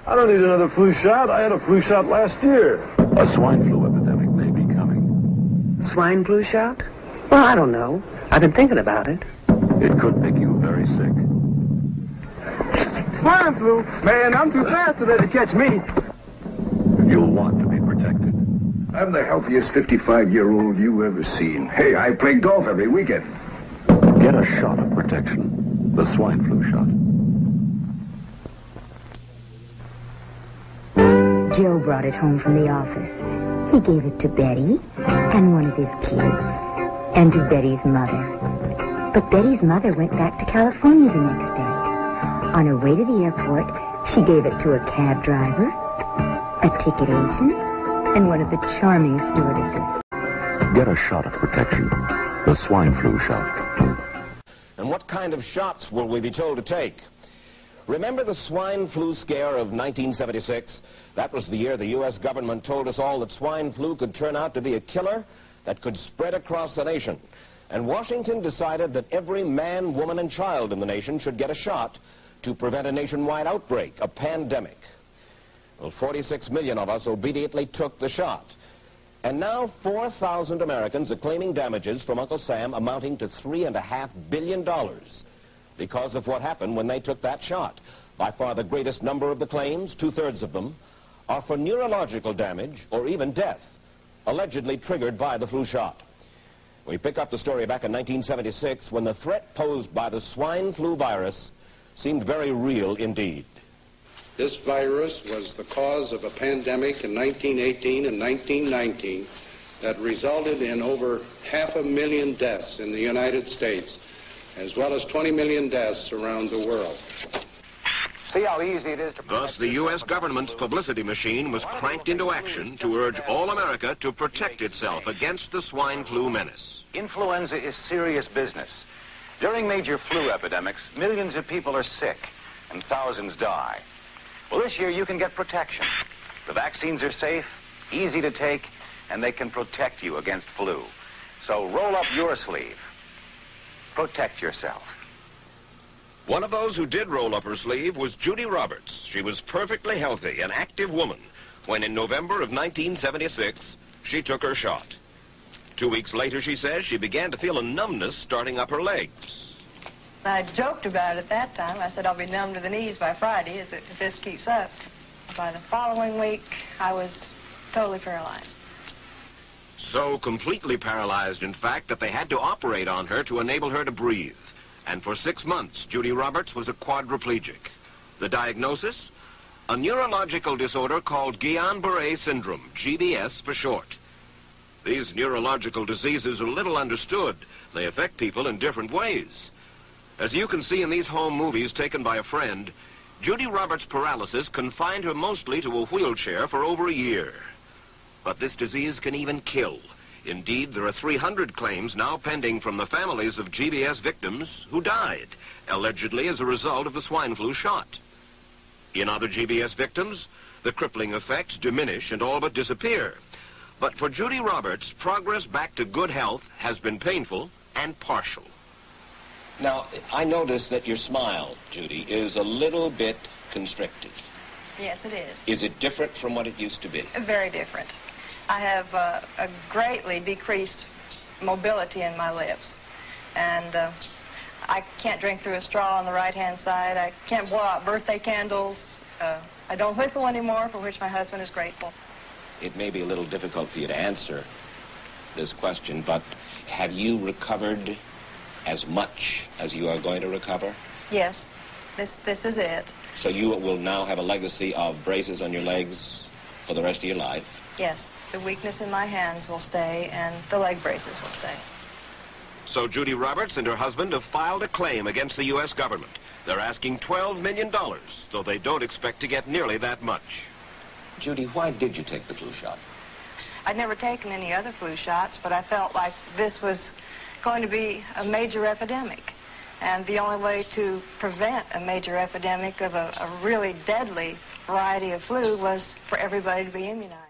I don't need another flu shot. I had a flu shot last year. A swine flu epidemic may be coming. Swine flu shot? Well, I don't know. I've been thinking about it. It could make you very sick. Swine flu? Man, I'm too fast to let it catch me. You'll want to be protected. I'm the healthiest 55-year-old you ever seen. Hey, I play golf every weekend. Get a shot of protection. The swine flu shot. Joe brought it home from the office. He gave it to Betty and one of his kids, and to Betty's mother. But Betty's mother went back to California the next day. On her way to the airport, she gave it to a cab driver, a ticket agent, and one of the charming stewardesses. Get a shot of protection. The swine flu shot. And what kind of shots will we be told to take? Remember the swine flu scare of 1976? That was the year the U.S. government told us all that swine flu could turn out to be a killer that could spread across the nation. And Washington decided that every man, woman, and child in the nation should get a shot to prevent a nationwide outbreak, a pandemic. Well, 46 million of us obediently took the shot. And now 4,000 Americans are claiming damages from Uncle Sam amounting to $3.5 billion because of what happened when they took that shot. By far the greatest number of the claims, 2/3 of them, are for neurological damage or even death, allegedly triggered by the flu shot. We pick up the story back in 1976 when the threat posed by the swine flu virus seemed very real indeed. This virus was the cause of a pandemic in 1918 and 1919 that resulted in over 500,000 deaths in the United States, as well as 20 million deaths around the world. See how easy it is to... Thus, the U.S. government's publicity machine was cranked into action to urge all America to protect itself against the swine flu menace. Influenza is serious business. During major flu epidemics, millions of people are sick and thousands die. Well, this year you can get protection. The vaccines are safe, easy to take, and they can protect you against flu. So roll up your sleeve. Protect yourself. One of those who did roll up her sleeve was Judy Roberts. She was perfectly healthy, an active woman, when in November of 1976, she took her shot. 2 weeks later, she says, she began to feel a numbness starting up her legs. I joked about it at that time. I said, I'll be numb to the knees by Friday if this keeps up. By the following week, I was totally paralyzed. So completely paralyzed, in fact, that they had to operate on her to enable her to breathe. And for 6 months, Judy Roberts was a quadriplegic. The diagnosis? A neurological disorder called Guillain-Barré syndrome, GBS for short. These neurological diseases are little understood. They affect people in different ways. As you can see in these home movies taken by a friend, Judy Roberts' paralysis confined her mostly to a wheelchair for over a year. But this disease can even kill. Indeed, there are 300 claims now pending from the families of GBS victims who died, allegedly as a result of the swine flu shot. In other GBS victims, the crippling effects diminish and all but disappear. But for Judy Roberts, progress back to good health has been painful and partial. Now, I noticed that your smile, Judy, is a little bit constricted. Yes, it is. Is it different from what it used to be? Very different. I have a greatly decreased mobility in my lips. And I can't drink through a straw on the right-hand side. I can't blow out birthday candles. I don't whistle anymore, for which my husband is grateful. It may be a little difficult for you to answer this question, but have you recovered as much as you are going to recover? Yes, this is it. So you will now have a legacy of braces on your legs for the rest of your life? Yes, the weakness in my hands will stay and the leg braces will stay. So Judy Roberts and her husband have filed a claim against the U.S. government. They're asking $12 million, though they don't expect to get nearly that much. Judy, why did you take the flu shot? I'd never taken any other flu shots, but I felt like this was going to be a major epidemic. And the only way to prevent a major epidemic of a really deadly variety of flu was for everybody to be immunized.